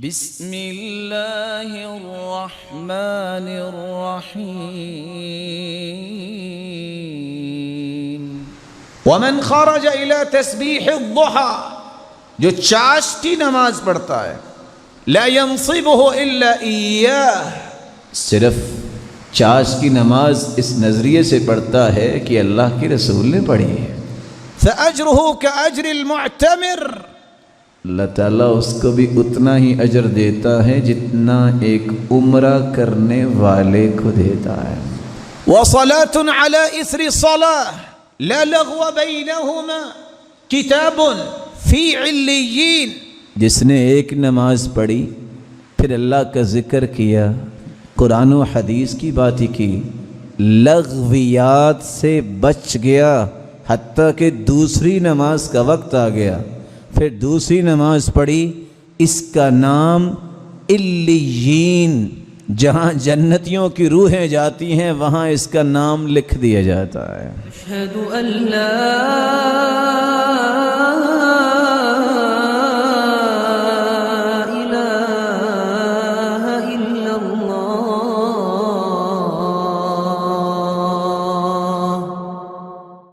بسم اللہ الرحمن الرحیم ومن خرج الى تسبیح الضحى، جو چاشتی نماز پڑھتا ہے، لا ينصبه الا ایاہ، صرف چاش کی نماز اس نظریے سے پڑھتا ہے کہ اللہ کے رسول نے پڑھی ہے، فاجرہ کاجر المعتمر، اللہ تعالیٰ اس کو بھی اتنا ہی اجر دیتا ہے جتنا ایک عمرہ کرنے والے کو دیتا ہے۔ وصلاة على اثر صلاة لا لغو بینہما کتاب فی علیین، جس نے ایک نماز پڑھی پھر اللہ کا ذکر کیا، قرآن و حدیث کی بات ہی کی، لغویات سے بچ گیا، حتیٰ کہ دوسری نماز کا وقت آ گیا، پھر دوسری نماز پڑھی، اس کا نام علیین، جہاں جنتیوں کی روحیں جاتی ہیں وہاں اس کا نام لکھ دیا جاتا ہے۔ اشہد ان لا